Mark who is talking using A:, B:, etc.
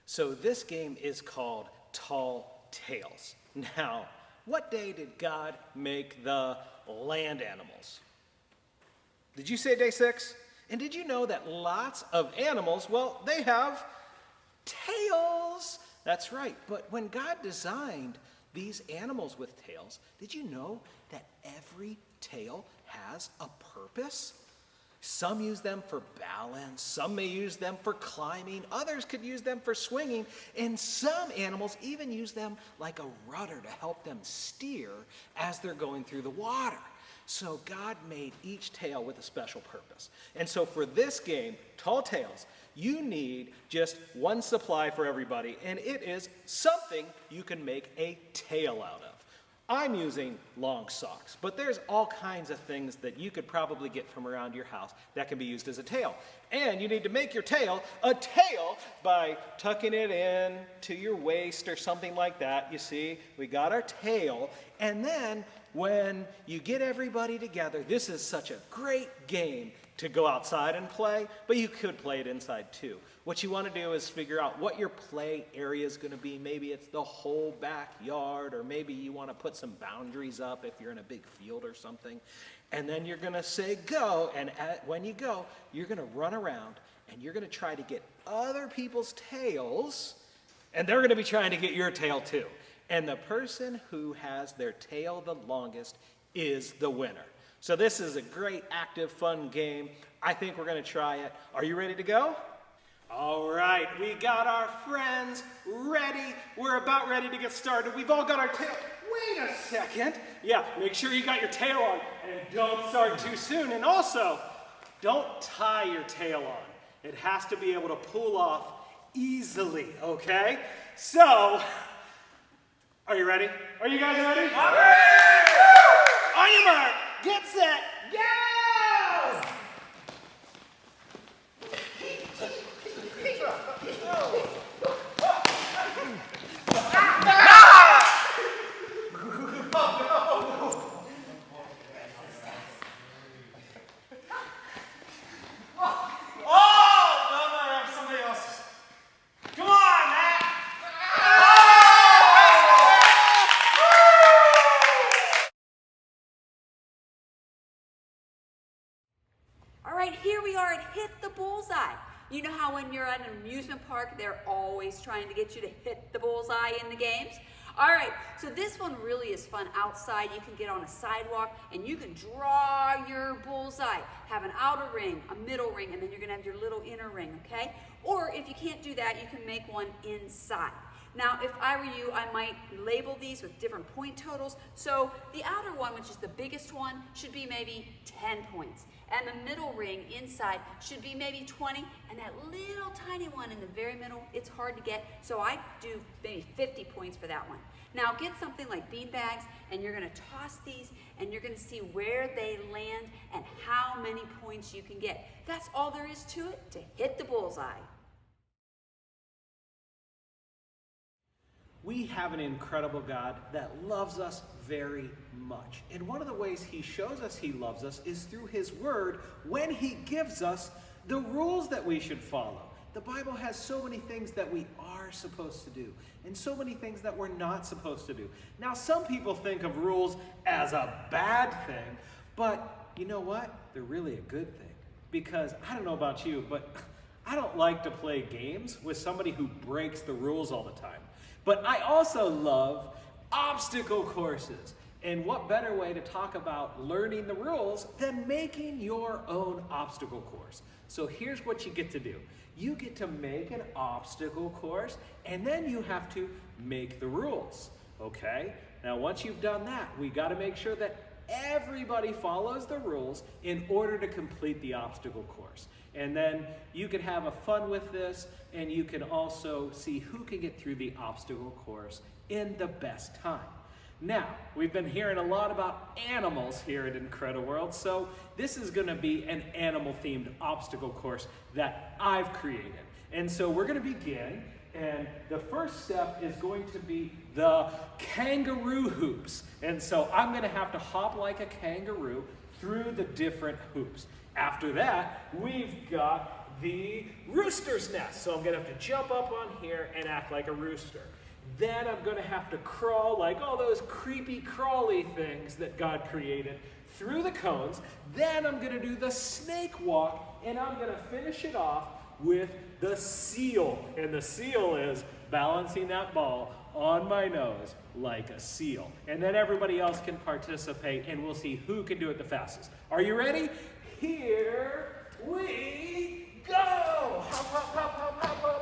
A: So this game is called Tall Tales. Now, what day did God make the land animals? Did you say day 6? And did you know that lots of animals, well, they have tails? That's right. But when God designed these animals with tails, did you know that every tail has a purpose? Some use them for balance, some may use them for climbing, others could use them for swinging, and some animals even use them like a rudder to help them steer as they're going through the water. So God made each tail with a special purpose. And so for this game, Tall Tales, you need just one supply for everybody, and it is something you can make a tail out of. I'm using long socks, but there's all kinds of things that you could probably get from around your house that can be used as a tail. And you need to make your tail a tail by tucking it in to your waist or something like that. You see, we got our tail. And then when you get everybody together, this is such a great game to go outside and play, but you could play it inside too. What you want to do is figure out what your play area is going to be. Maybe it's the whole backyard, or maybe you want to put some boundaries up if you're in a big field or something. And then you're going to say go, and when you go, you're going to run around and you're going to try to get other people's tails, and they're going to be trying to get your tail too. And the person who has their tail the longest is the winner. So this is a great, active, fun game. I think we're going to try it. Are you ready to go? All right, we got our friends ready. We're about ready to get started. We've all got our tail. Wait a second. Yeah, make sure you got your tail on, and don't start too soon. And also, don't tie your tail on. It has to be able to pull off easily, okay? So, are you ready? Are you guys ready?
B: I'm ready!
A: On your mark, get set, go!
B: Here we are at Hit the Bullseye. You know how when you're at an amusement park, they're always trying to get you to hit the bullseye in the games? All right, so this one really is fun outside. You can get on a sidewalk and you can draw your bullseye. Have an outer ring, a middle ring, and then you're gonna have your little inner ring, okay? Or if you can't do that, you can make one inside. Now, if I were you, I might label these with different point totals. So the outer one, which is the biggest one, should be maybe 10 points. And the middle ring inside should be maybe 20. And that little tiny one in the very middle, it's hard to get. So I do maybe 50 points for that one. Now get something like bean bags, and you're gonna toss these, and you're gonna see where they land and how many points you can get. That's all there is to it to hit the bullseye.
A: We have an incredible God that loves us very much. And one of the ways he shows us he loves us is through his word when he gives us the rules that we should follow. The Bible has so many things that we are supposed to do and so many things that we're not supposed to do. Now, some people think of rules as a bad thing, but you know what? They're really a good thing. Because I don't know about you, but I don't like to play games with somebody who breaks the rules all the time. But I also love obstacle courses. And what better way to talk about learning the rules than making your own obstacle course? So here's what you get to do. You get to make an obstacle course, and then you have to make the rules, okay? Now, once you've done that, we got to make sure that everybody follows the rules in order to complete the obstacle course. And then you can have a fun with this, and you can also see who can get through the obstacle course in the best time. Now, we've been hearing a lot about animals here at IncrediWorld, so this is going to be an animal-themed obstacle course that I've created. And so we're going to begin, and the first step is going to be the kangaroo hoops. And so I'm going to have to hop like a kangaroo through the different hoops. After that, we've got
C: the rooster's nest. So I'm gonna have to jump up on here and act like a rooster. Then I'm gonna have to crawl like all those creepy crawly things that God created through the cones. Then I'm gonna do the snake walk, and I'm gonna finish it off with the seal. And the seal is balancing that ball on my nose like a seal. And then everybody else can participate, and we'll see who can do it the fastest. Are you ready? Here we go! Hop, hop, hop, hop, hop, hop.